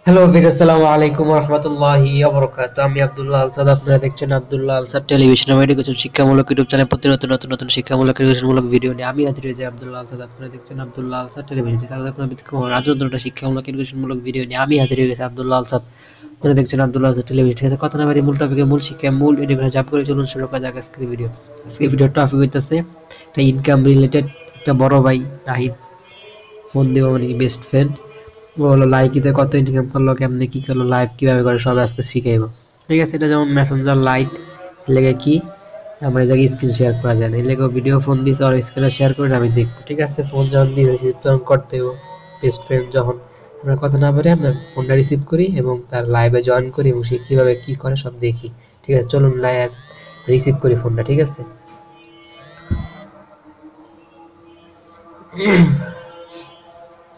Hello viewers, আসসালামু আলাইকুম ওয়া রাহমাতুল্লাহি ওয়া বারাকাতুহু। আমি আব্দুল্লাহ আল সাদ, আপনারা দেখছেন আব্দুল্লাহ আল সাদ টেলিভিশন এডুকেশন শিক্ষামূলক ইউটিউব চ্যানেল। প্রতি নতুন শিক্ষামূলক এডুকেশনমূলক ভিডিও নিয়ে আমি হাজির হয়েছি আব্দুল্লাহ আল সাদ। আপনারা দেখছেন আব্দুল্লাহ আল সাদ টেলিভিশন। রাজনৈতিক শিক্ষামূলক এডুকেশনমূলক ভিডিও নিয়ে আমি হাজির হয়ে গেছি আব্দুল্লাহ আল সাদ। আপনারা দেখছেন আব্দুল্লাহ আল সাদ টেলিভিশন। ঠিক আছে, কথা না বাড়িয়ে মূল টপিকে, মূল শিক্ষা, মূল এডুকেশন জাপ করে চলুন, শুরু করা যাক আজকের ভিডিও। আজকের ভিডিওর টপিক হইতেছে একটা ইনকাম রিলেটেড। একটা বড় ভাই নাহিদ ফোন দিব, মানে বেস্ট ফ্রেন্ড, ও হলো লাইকিতে কত ইনকাম করলো, কেমনে কি করলো, লাইভ কিভাবে করে, সব আজকে শিখাইবো। ঠিক আছে, এটা যেমন মেসেঞ্জার লাইট লেগে কি আমরা এই জায়গায় স্ক্রিন শেয়ার করা যায় না, এই লেগে ভিডিও ফোন দিয়েছে আর স্ক্রিনে শেয়ার করে আমি দেখবো। ঠিক আছে, ফোন যখন দিয়েছি তখন করতে হবে বেস্ট ফ্রেন্ড। যখন আমরা কথা না পারি আমরা ফোনটা রিসিভ করি এবং তার লাইভে জয়েন করি এবং সে কীভাবে কী করে সব দেখি। ঠিক আছে, চলুন লাইভ রিসিভ করি ফোনটা। ঠিক আছে,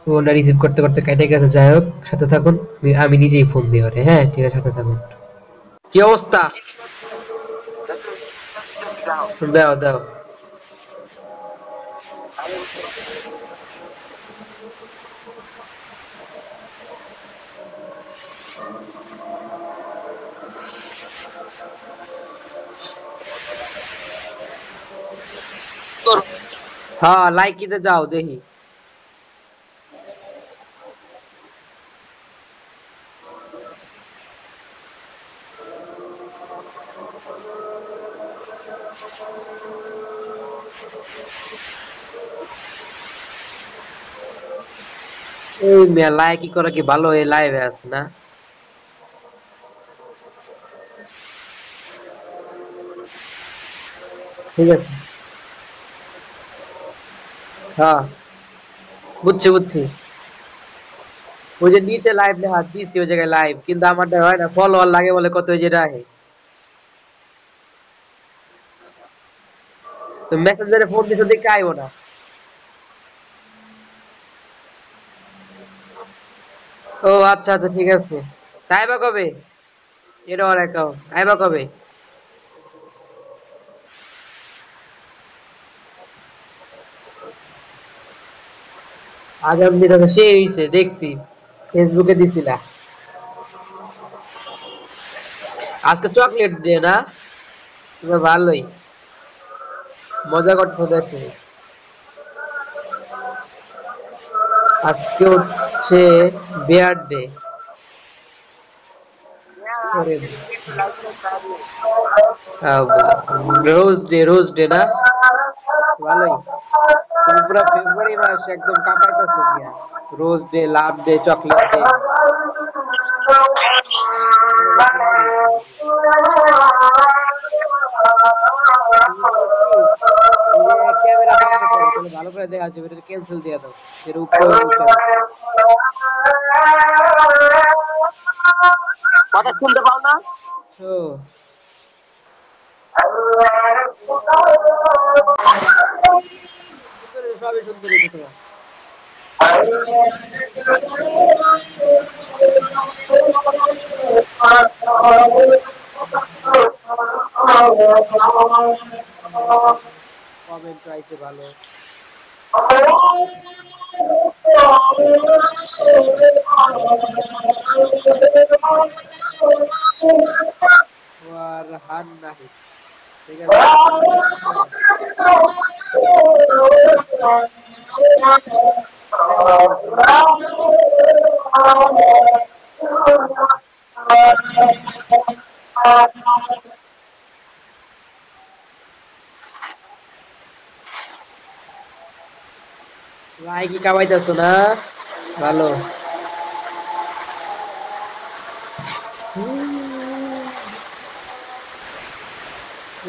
ফোনটা রিসিভ করতে করতে কেটে গেছে, যাই হোক সাথে থাকুন, আমি নিজেই ফোন দিই ওরে। হ্যাঁ ঠিক আছে, সাথে থাকুন। কি অবস্থা? দাও দাও। হ্যাঁ, লাইকিতে যাও দেখি। এই মেয়ে লাইকি করা কি ভালো? এই লাইভে আছে না? ঠিক আছে, হ্যাঁ বুঝছি বুঝছি। ওই যে নিচে লাইভ লেখা দিছি, ওই জায়গায় লাইভ, কিন্তু আমারটা হয় না, ফলোয়ার লাগে বলে কত, ওই যে রাখে। তো মেসেঞ্জারে ফোন দিছে দেখে আইবো না। ও আচ্ছা আচ্ছা, ঠিক আছে। তা আইবা কবে? এটা ওর অ্যাকাউন্ট, আইবা কবে? আগামী দিনে সে হইছে দেখছি, ফেসবুকে দিছিলা। আজকে চকলেট ডে না? তুমি ভালোই মজা করতেছো দেশে। আজকে হচ্ছে বিয়ার ডে। রোজ ডে না? ভালোই। তুমি পুরো ফেব্রুয়ারি মাস একদম কাঁপাইতেছো গিয়া। রোজ ডে, লাভ ডে, চকলেট ডে। ক্যামেরা ভালো করে দেখা যাচ্ছে, এটা ক্যান্সেল দিয়ে দাও, এর উপরে উঠে কথা শুনতে পাও না? ও সবই শুনতে পেয়েছি তোমার। কমেন্ট আইছে ভালো। আর হান নাহি, ঠিক আছে। লাইকি কামাইতেছো না? ভালো।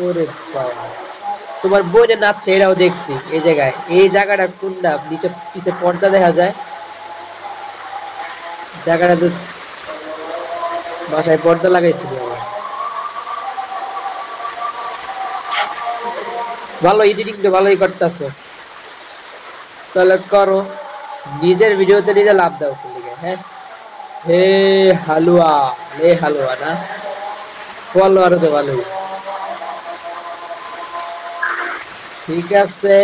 ওরে বাবা, তোমার বইনে নাচছে এটাও দেখছি। এই জায়গায়, এই জায়গাটা কোনটা? নিচে পিছে পর্দা দেখা যায়, জায়গাটা তো মাথায় পর্দা লাগাইছিল আবার। ভালো এডিটিং তো ভালোই করতেছো, তাহলে করো। নিজের ভিডিওতে নিজে লাভ দাও লিখে। হ্যাঁ, হে হালুয়া, হে হালুয়া না? ফলো আরো তো ভালোই। ঠিক আছে,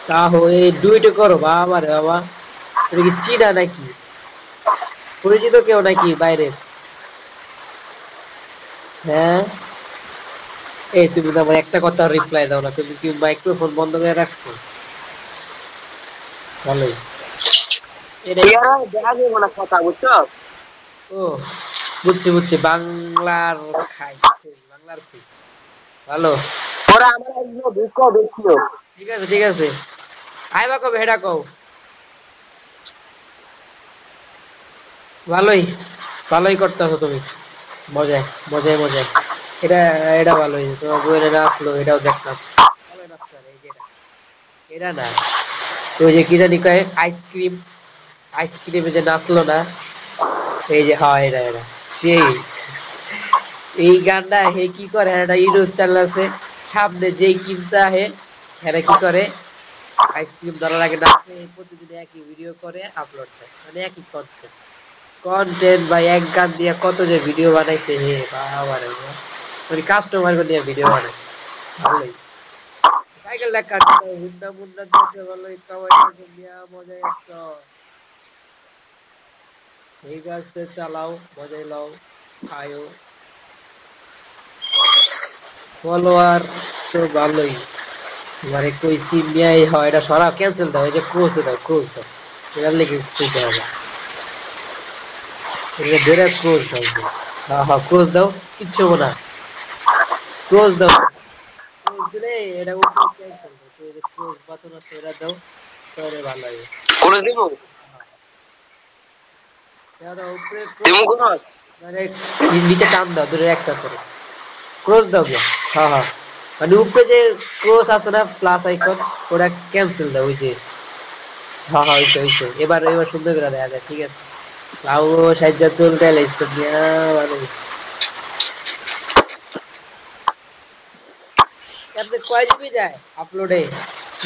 তাহলে দুইটা করো। বাবা রে বাবা, এটা কি চীনা নাকি? পরিচিত কেউ নাকি বাইরে? হ্যাঁ, এই তুমি তো আমার একটা কথা রিপ্লাই দাও না, তুমি কি মাইক্রোফোন বন্ধ করে রাখছো? ভালোই। এটা দেখা যাবে না কথা বুঝছো। ও বুঝছি বুঝছি, বাংলার খাই, বাংলার কি ভালো। ওরা আমার একজন দেখো দেখিও। ঠিক আছে ঠিক আছে, আইবা কবে হেডা কও। ভালোই, ভালোই করতেছো তুমি, মজায় মজায় মজায়। এটা এটা ভালোই, তোমার বইয়ের নাচলো এটাও দেখলাম, ভালোই নাচতে পারে। এই যে এটা, এটা না, ওই যে কি জানি কয় আইসক্রিম, আইসক্রিমে যে নাচলো না, এই যে হ্যাঁ এটা এটা সেই, এই গানটা হে কি করে, একটা ইউটিউব চ্যানেল আছে, সামনে যেই কিনতে আহে এরা কি করে, আইসক্রিম ধরার আগে নাচে, প্রতিদিন একই ভিডিও করে আপলোড দেয়, মানে একই কন্টেন্ট, কন্টেন্ট ভাই, এক গান দিয়ে কত যে ভিডিও বানাইছে হে বাবা রে বাবা। মানে কাস্টমার নিয়ে ভিডিও বানায়, ভালোই। সাইকেল কাটতে হুন্ডা মুন্ডা দিতে ভালোই কামাই করছে মিয়া, মজায় একটা। ঠিক আছে চালাও, মজাই লও, খায়ও, ফলোয়ার তো ভালোই। মানে কইছি মিয়াই হয়, এটা সরা ক্যান্সেল দাও, এই যে ক্লোজ দাও, ক্লোজ দাও, এটার লেগে সুইতে হবে, এটা ধরে ক্লোজ দাও। হ্যাঁ হ্যাঁ ক্লোজ দাও, কিচ্ছু না, ক্লোজ দাও, ক্লোজ দিলে এটা উপরে ক্যান্সেল দাও, তো এই যে ক্লোজ বাটন আছে এটা দাও, তাহলে ভালো হবে। করে দিব এটা দাও উপরে ক্লোজ, তুমি করো। মানে নিচে টান দাও ধরে একটা করে, ক্লোজ দাও গিয়া। হ্যাঁ হ্যাঁ, মানে উপরে যে ক্লোজ আছে না প্লাস আইকন, ওটা ক্যান্সেল দাও, ওই যে হ্যাঁ হ্যাঁ হইছে হইছে, এবার এবার সুন্দর করে দেখা যায়, ঠিক আছে। লাউ সাজ্জাতুল তেল ইসমিয়া মানে, আপনি কয় জিবি যায় আপলোডে,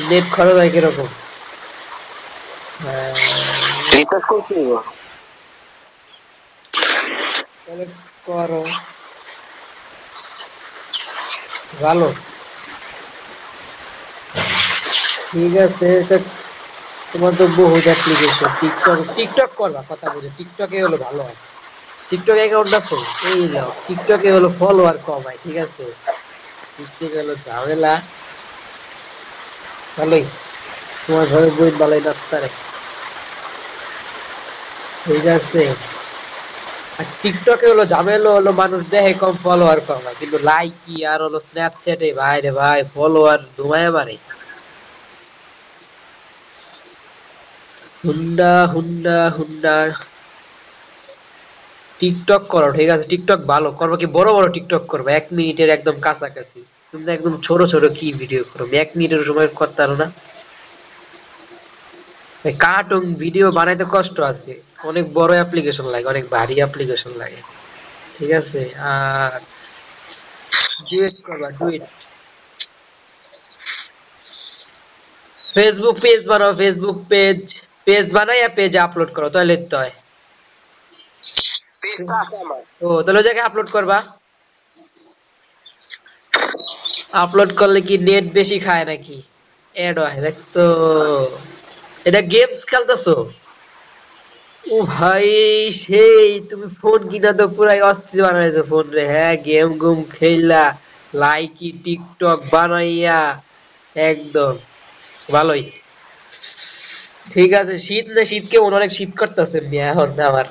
নেট খরচ হয় কিরকম? রিসার্চ করতে দিব। তাহলে করো, ভালো, ঠিক আছে। তা তোমার তো বহুত অ্যাপ্লিকেশন, টিকটক টিকটক করবা, কথা বুঝো, টিকটকে হলো ভালো হয়, টিকটক অ্যাকাউন্ট আছে, এই যাও টিকটকে হলো ফলোয়ার কম হয়, ঠিক আছে, টিকটকে হলো ঝামেলা, ভালোই, তোমার ঘরে বই ভালোই নাস্তা রে, ঠিক আছে। আর টিকটকে হলো ঝামেলা হলো মানুষ দেখে কম, ফলোয়ার কম হয়, কিন্তু লাইকি আর হলো স্ন্যাপচ্যাটে ভাই রে ভাই ফলোয়ার ধুমায় মারে। হুন্ডা হুন্ডা হুন্ডা, টিকটক করো, ঠিক আছে, টিকটক ভালো করবো, কি বড় বড় টিকটক করবো 1 মিনিটের একদম কাছাকাছি, তুমি তো একদম ছোট ছোট কি ভিডিও করো, 1 মিনিটের সময় করতে পারো না। কার্টুন ভিডিও বানাইতে কষ্ট আছে, অনেক বড় অ্যাপ্লিকেশন লাগে, অনেক ভারী অ্যাপ্লিকেশন লাগে, ঠিক আছে। আর ডুয়েট করবা, ডুয়েট, ফেসবুক পেজ বানাও, ফেসবুক পেজ, পেজ বানাইয়া পেজে আপলোড করো, তাহলে তো হয়। পেজটা আছে আমার। ও তাহলে ওই জায়গায় আপলোড করবা, আপলোড করলে কি নেট বেশি খায় নাকি, এড হয় দেখছো, এটা গেমস খেলতেছো? ও ভাই, সেই তুমি ফোন কিনা তো পুরাই অস্থির বানাইছো ফোন রে, হ্যাঁ গেম গুম খেললা, লাইকি টিকটক বানাইয়া একদম ভালোই। ঠিক আছে, শীত না শীত, কেমন অনেক শীত করতেছে এখন আমার।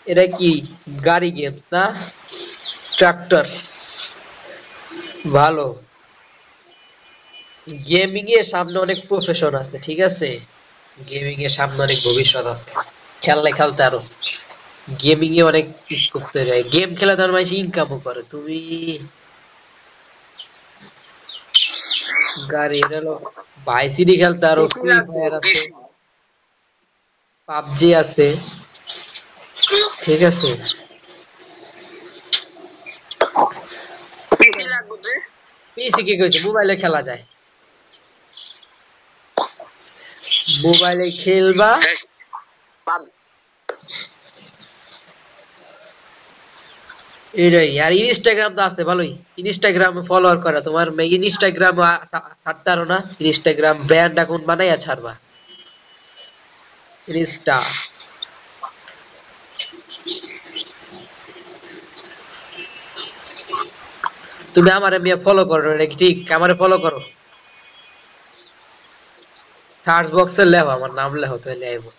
এটা কি গাড়ি গেমস না, ট্রাক্টর, ভালো। গেমিং এর সামনে অনেক প্রফেশন আছে, ঠিক আছে, গেমিং এর সামনে অনেক ভবিষ্যৎ আছে, খেললে খেলতে আরো, গেমিং এ অনেক স্কোপ তৈরি হয়, গেম খেলে তার মানুষ ইনকামও করে, তুমি গাড়ি এটা হলো ভাইসিটি খেলতে আরো, পিসি ফ্রি লাগবে ফায়ার আছে, পিসি। পাবজি আছে, ঠিক আছে। পিসি লাগবে যে। পিসি কি কইছে, মোবাইলে খেলা যায়, মোবাইলে খেলবা, পাব এটাই। আর ইনস্টাগ্রাম তো আছে ভালোই, ইনস্টাগ্রামে ফলোয়ার করা, তোমার ইনস্টাগ্রাম ছাড়তে পারো না, ইনস্টাগ্রাম ব্র্যান্ড অ্যাকাউন্ট বানাইয়া ছাড়বা, ইনস্টা তুমি আমারে মিয়া ফলো করো, এটা কি ঠিক? আমারে ফলো করো, সার্চ বক্সে লেখো আমার নাম, লেখো তাহলে আইবো।